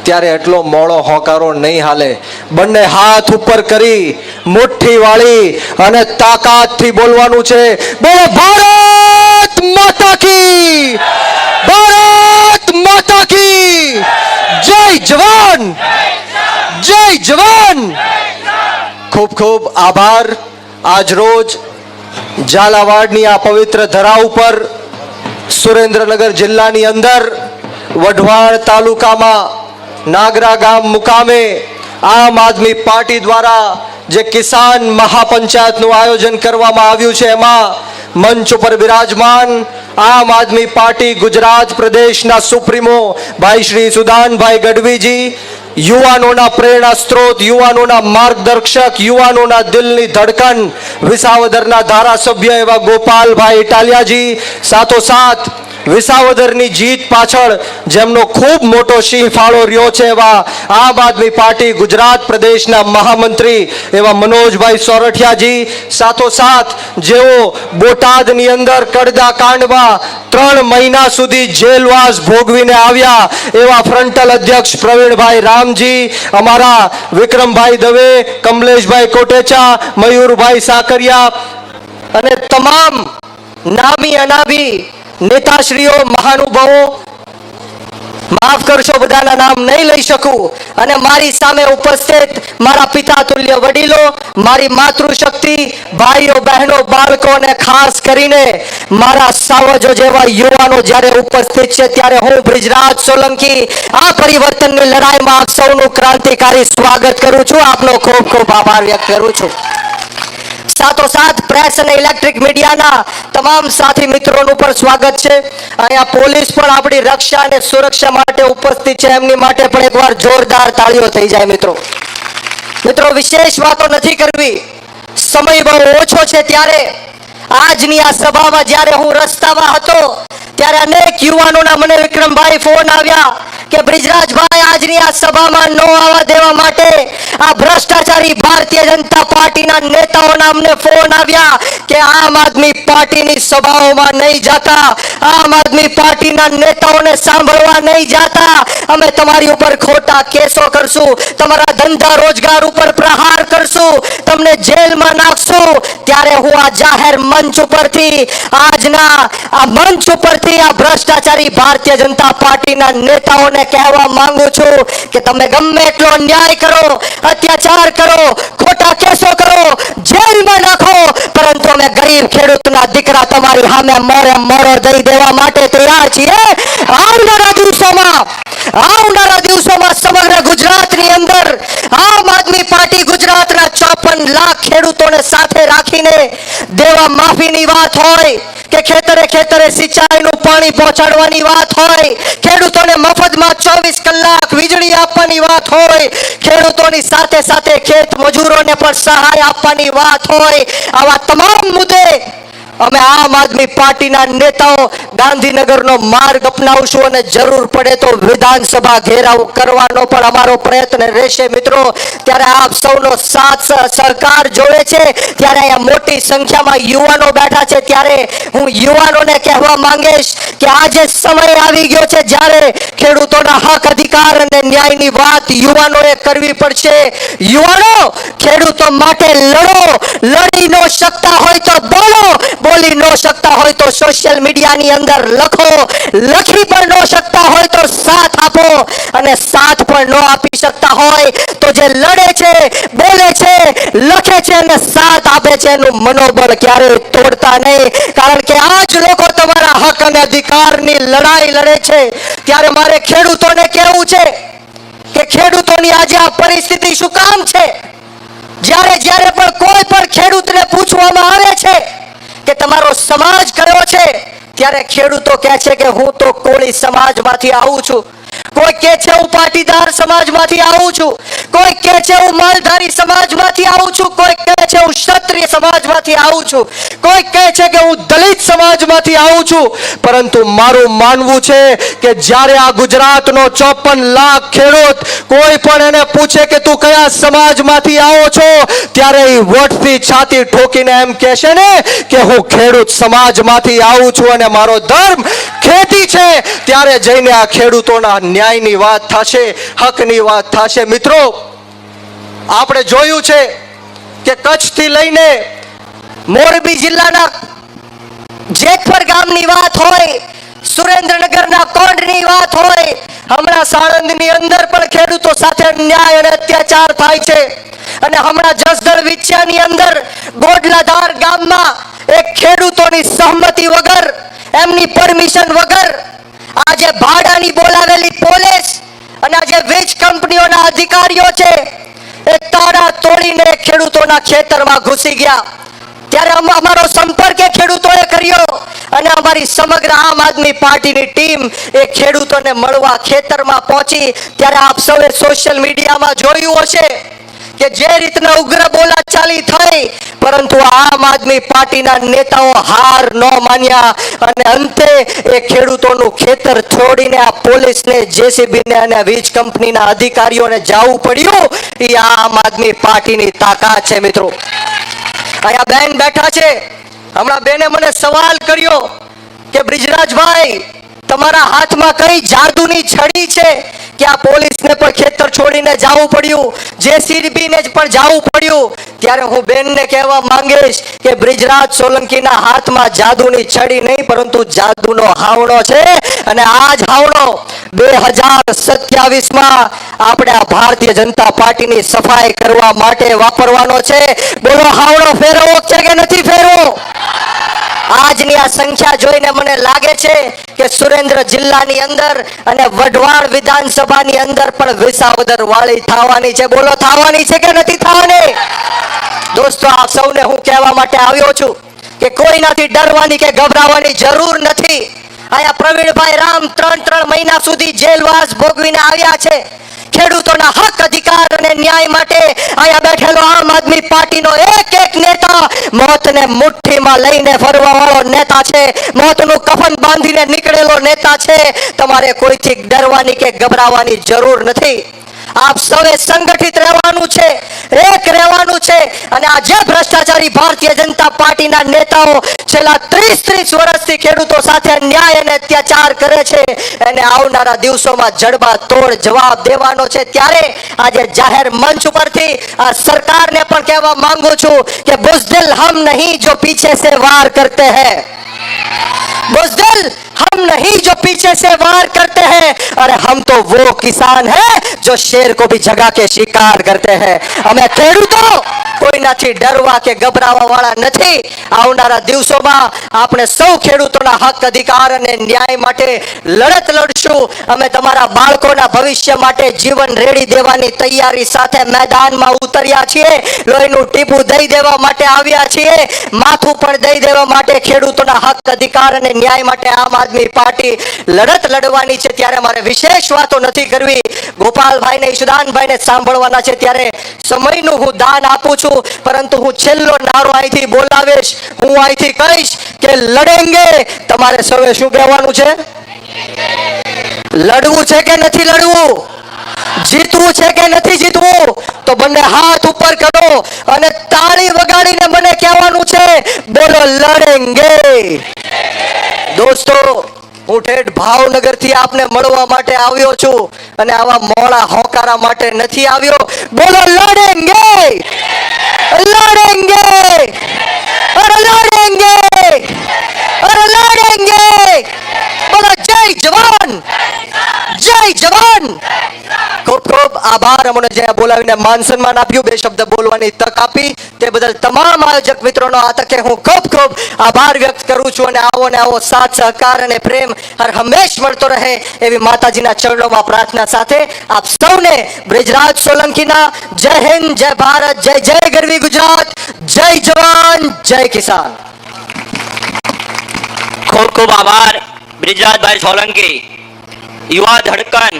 ત્યારે એટલો મોડો હોકારો નહીં હાલે. બંને હાથ ઉપર કરી મુઠ્ઠી વાળી અને તાકાતથી બોલવાનું છે, બોલો ભારત માતા કી, ભારત માતા કી, જય જવાન, જય જવાન. ખૂબ ખૂબ આભાર. આજ રોજ ઝાલાવાડની આ પવિત્ર ધરા ઉપર સુરેન્દ્રનગર જિલ્લાની અંદર વઢવાણ તાલુકામાં નાગરા ગામ મુકામે આમ આદમી પાર્ટી દ્વારા જે કિસાન મહાપંચાયતનું આયોજન કરવામાં આવ્યું છે, એમાં મંચ ઉપર બિરાજમાન આમ આદમી પાર્ટી ગુજરાત પ્રદેશના સુપ્રીમો ભાઈ શ્રી સુદાનભાઈ ગઢવીજી, યુવાનોના પ્રેરણા સ્ત્રોત, યુવાનોના માર્ગદર્શક, યુવાનોના દિલની ધડકન, વિસાવદરના ધારાસભ્ય એવા ગોપાલભાઈ ઇટાલિયાજી, સાથોસાથ વિસાવદરની જીત પાછળ જેમનો ખૂબ મોટો સિંહ ફાળો રહ્યો છે એવા આમ આદમી પાર્ટી ગુજરાત પ્રદેશના મહામંત્રી એવા મનોજભાઈ સોરઠિયાજી, સાથોસાથ જેઓ બોટાદની અંદર કડદા કાંડમાં 3 મહિના સુધી જેલવાસ ભોગવીને આવ્યા એવા ફ્રન્ટલ અધ્યક્ષ પ્રવીણભાઈ રામજી, અમારા વિક્રમભાઈ દવે, કમલેશભાઈ કોટેચા, મયુરભાઈ સાકરિયા અને તમામ નામી અનામી નેતાશ્રીઓ, મહાનુભાવો, માફ કરશો બધાના નામ નહીં લઈ શકું, અને મારી સામે ઉપસ્થિત મારા પિતા તુલ્ય વડીલો, મારી માતૃશક્તિ, ભાઈઓ બહેનો, બાળકો અને ખાસ કરીને મારા સાવજો જેવા યુવાનો જ્યારે ઉપસ્થિત છે, ત્યારે હું બ્રિજરાજ સોલંકી આ પરિવર્તનની લડાઈમાં આપ સૌનું ક્રાંતિકારી સ્વાગત કરું છું. આપનો ખૂબ ખૂબ આભાર વ્યક્ત કરું છું. સાથોસાથ પ્રેસ અને ઇલેક્ટ્રિક મીડિયાના તમામ સાથી મિત્રોનું પણ સ્વાગત છે. અહીંયા પોલીસ પણ આપણી રક્ષા અને સુરક્ષા માટે ઉપસ્થિત છે, એમની માટે પણ એકવાર જોરદાર તાળીઓ થઈ જાય. મિત્રો વિશેષ વાતો નથી કરવી, સમય બહુ ઓછો છે. ત્યારે આજની આ સભામાં જ્યારે હું રસ્તામાં હતો ત્યારે અનેક યુવાનોના મને વિક્રમભાઈ ફોન આવ્યા કે બ્રિજરાજભાઈ આજની આ સભામાં ન આવવા દેવા માટે આ ભ્રષ્ટાચારી ભારતીય જનતા પાર્ટીના નેતાઓના અમને ફોન આવ્યા કે આમ આદમી પાર્ટીની સભાઓમાં નહીં જાતા, આમ આદમી પાર્ટીના નેતાઓને સાંભળવા નહીં જાતા, અમે તમારી ઉપર ખોટા કેસો કરશું, તમારા ધંધા રોજગાર ઉપર પ્રહાર કરશું, તમને જેલમાં નાખશું. ત્યારે હું આ જાહેર મંચ ઉપરથી આજના આ મંચ ઉપરથી આ ભ્રષ્ટાચારી ભારતીય જનતા પાર્ટીના નેતાઓને કહેવા માંગુ છું કે તમે ગમે એટલો અન્યાય કરો, અત્યાચાર કરો, ખોટા કેસો કરો, જેલમાં નાખો, પરંતુ અમે ગરીબ ખેડૂતના દીકરા તમારી સામે મોરે મોરો દઈ દેવા માટે તૈયાર છીએ. આવનારા દિવસોમાં સમગ્ર ગુજરાતની અંદર આમ આદમી પાર્ટી ગુજરાતના 54 લાખ ખેડૂતોને સાથે રાખીને દેવા માફીની વાત હોય કે ખેતરે સિંચાઈનું પાણી પહોંચાડવાની વાત હોય, ખેડૂતોને મફતમાં 24 કલાક વીજળી આપવાની વાત હોય, ખેડૂતોની સાથે સાથે ખેત મજૂરોને પણ સહાય આપવાની વાત હોય, આવા તમામ મુદ્દે અમે આમ આદમી પાર્ટીના નેતાઓ ગાંધીનગરનો માર્ગ અપનાવશું અને જરૂર પડે તો વિધાનસભા ઘેરાવ કરવાનો પણ અમારો પ્રયત્ન રહેશે. મિત્રો, ત્યારે આપ સૌનો સાથ સહકાર જોડે છે, ત્યારે અહીંયા મોટી સંખ્યામાં યુવાનો બેઠા છે. ત્યારે હું યુવાનોને કહેવા માંગીશ કે આજે સમય આવી ગયો છે જ્યારે ખેડૂતોના હક, અધિકાર અને ન્યાયની વાત યુવાનોએ કરવી પડશે. યુવાનો, ખેડૂતો માટે લડો, લડી ન શકતા હોય તો બોલો, બોલી ન શકતા હોય તો સોશિયલ મીડિયાની અંદર લખો, લખી પણ ન શકતા હોય તો સાથ આપો, અને સાથ પણ ન આપી શકતા હોય તો જે લડે છે, બોલે છે, લખે છે અને સાથ આપે છે એનું મનોબળ ક્યારેય તોડતા નહીં. કારણ કે આજ લોકો તમારા હક અને અધિકારની લડાઈ લડે છે. ત્યારે મારે ખેડૂતોને કહેવું છે કે ખેડૂતોની આજે આ પરિસ્થિતિ શું કામ છે? જ્યારે પણ કોઈ પણ ખેડૂતને પૂછવામાં આવે છે કે તમારો સમાજ કયો છે, ત્યારે ખેડૂતો કહે છે કે હું તો કોળી સમાજમાંથી આવું છું, કોઈ કહે છે હું પાટીદાર સમાજમાંથી આવું છું, કોઈ કહે છે હું માલધારી સમાજમાંથી આવું છું, કોઈ કહે છે હું ક્ષત્રિય સમાજમાંથી આવું છું, કોઈ કહે છે કે હું દલિત સમાજમાંથી આવું છું, પરંતુ મારું માનવું છે કે જ્યારે આ ગુજરાતનો 54 લાખ ખેડૂત કોઈ પણ એને પૂછે કે તું કયા સમાજમાંથી આવો છો, ત્યારે એ વોટથી છાતી ઠોકીને એમ કહેશે ને કે હું ખેડૂત સમાજમાંથી આવું છું અને મારો ધર્મ ખેતી છે, ત્યારે જઈને આ ખેડૂતોના ન્યાયની વાત થશે, હકની વાત થશે. મિત્રો, આપણે જોયું છે કે કચ્છથી લઈને મોરબી જિલ્લાના જેતપર ગામની વાત હોય, સુરેન્દ્રનગરના કોંઢની વાત હોય, હમણાં સાણંદની અંદર પણ ખેડૂતો સાથે અન્યાય અને અત્યાચાર થાય છે. અને હમણાં જસદણ વિછિયાની અંદર ગોડલાધાર ગામમાં એક ખેડૂતોની સહમતિ વગર, એમની પરમિશન વગર આજે ભાડાની બોલાવેલી પોલીસ અને આજે વીજ કંપનીઓના અધિકારીઓ છે એ તાળા તોડીને ખેડૂતોના ખેતરમાં ઘૂસી ગયા. ત્યારે અમારો સંપર્ક એ ખેડૂતોએ કર્યો અને અમારી સમગ્ર આમ આદમી પાર્ટીની ટીમ એ ખેડૂતોને મળવા ખેતરમાં પહોંચી. ત્યારે આપ સૌએ સોશિયલ મીડિયામાં જોયું હશે કે જે રીતના ઉગ્ર બોલાચાલી થઈ, પરંતુ આમ આદમી પાર્ટીના નેતાઓ હાર ન માન્યા અને અંતે એ ખેડૂતોનું ખેતર છોડીને આ પોલીસને, જેસીબીને અને વીજ કંપનીના અધિકારીઓને જવું પડ્યું. એ આમ આદમી પાર્ટીની તાકાત છે. મિત્રો, અહીંયા બેન બેઠા છે, હમણાં બેને મને સવાલ કર્યો કે બ્રિજરાજભાઈ, તમારા હાથમાં કઈ જાદુની છડી છે કે આ પોલીસને પણ ખેતર છોડીને જવું પડ્યું, જેસીબીને પણ જવું પડ્યું? ત્યારે હું બેનને કહેવા માંગીશ કે બ્રિજરાજ સોલંકીના હાથમાં જાદુની છડી નહીં, પરંતુ જાદુનો હાવણો છે. અને આ જ હાવણો 2027માં આપણે આ ભારતીય જનતા પાર્ટીની સફાઈ કરવા માટે વાપરવાનો છે. બોલો, હાવણો ફેરવો છે કે નથી ફેરવો? આજની આ સંખ્યા જોઈને મને લાગે છે કે સુરેન્દ્ર જિલ્લાની અંદર અને વઢવાણ વિધાનસભાની અંદર પણ વિસાવદર વાળી થવાની છે. બોલો, થવાની છે કે નથી થવાની? દોસ્તો, આપ સૌને હું કહેવા માટે આવ્યો છું કે કોઈનાથી ડરવાની કે ગભરાવાની જરૂર નથી. આયા પ્રવીણભાઈ રામ 3 મહિના સુધી જેલવાસ ભોગવીને આવ્યા છે. ખેડૂતોના હક, અધિકાર અને ન્યાય માટે અહીંયા બેઠેલો આમ આદમી પાર્ટીનો એક નેતા મોતને મુઠ્ઠીમાં લઈને ફરવા વાળો નેતા છે, મોતનું કફન બાંધીને નીકળેલો નેતા છે. તમારે કોઈથી ડરવાની કે ગભરાવાની જરૂર નથી. આપ સૌએ સંગઠિત રહેવાનું છે, એક રહેવાનું છે. અને આ જે ભ્રષ્ટાચારી ભારતીય જનતા પાર્ટીના નેતાઓ છેલ્લા 30 વર્ષથી ખેડૂતો સાથે અન્યાય અને અત્યાચાર કરે છે, એને આવનારા દિવસોમાં જડબા તોડ જવાબ દેવાનો છે. ત્યારે આજે જાહેર મંચ ઉપરથી આ સરકારને પણ કહેવા માંગુ છું કે બુઝદિલ હમ નહીં જો પીછે સે વાર કરતે हैं, बुज़दिल हम नहीं जो पीछे से वार करते हैं, अरे हम तो वो किसान हैं जो शेर को भी जगा के शिकार करते हैं. અમે ખેડૂતો કોઈનાથી ડરવા કે ગભરાવા વાળા નથી. આવનારા દિવસોમાં આપણે સૌ ખેડૂતોના હક, અધિકાર અને ન્યાય માટે લડત લડશું. અમે તમારા બાળકોના ભવિષ્ય માટે જીવન રેડી દેવાની તૈયારી સાથે મેદાનમાં ઉતર્યા છીએ. લોહીનું ટીપું દઈ દેવા માટે આવ્યા છીએ, માથું પણ દઈ દેવા માટે ખેડૂતોના હક, અધિકાર અને ન્યાય માટે આમ આદમી પાર્ટી લડત લડવાની છે. ત્યારે મારે વિશેષ વાતો નથી કરવી, ગોપાલભાઈને, ઈશુદાનભાઈને સાંભળવાના છે. ત્યારે સમયનું હું દાન આપું છું, પરંતુ હું છેલ્લો નારો અહીંથી બોલાવીશ. હું અહીંથી કહીશ કે લડેંગે. તમારે સૌએ શું કહેવાનું છે? લડવું છે કે નથી લડવું? જીતવું છે કે નથી જીતવું? તો બંને હાથ ઉપર કરો અને તાળી વગાડીને મને કહેવાનું છે, બોલો લડેંગે. દોસ્તો, હું ઠેઠ ભાવનગર થી આપને મળવા માટે આવ્યો છું અને આવા મોડા હોકારા માટે નથી આવ્યો. બોલો લડેંગે, લડેંગે, અરે લડેંગે, અરે લડેંગે. બોલો જય જવાન, જય જવાન. ખૂબ ખૂબ આભાર. અમને જે બોલાવીને માન સન્માન આપ્યું, 2 શબ્દ બોલવાની તક આપી, તે બદલ તમામ આયોજક મિત્રોનો આ તકે હું ખૂબ ખૂબ આભાર વ્યક્ત કરું છું. અને આવો ને આવો સાથ, સહકાર અને પ્રેમ હર હંમેશ મળતો રહે એવી માતાજીના ચરણોમાં પ્રાર્થના સાથે આપ સૌને બ્રિજરાજ સોલંકીના જય હિન્દ, જય ભારત, જય જય ગરવી ગુજરાત, જય જવાન, જય કિસાન. ખૂબ ખૂબ આભાર બ્રિજરાજભાઈ સોલંકી, યુવા ધડકન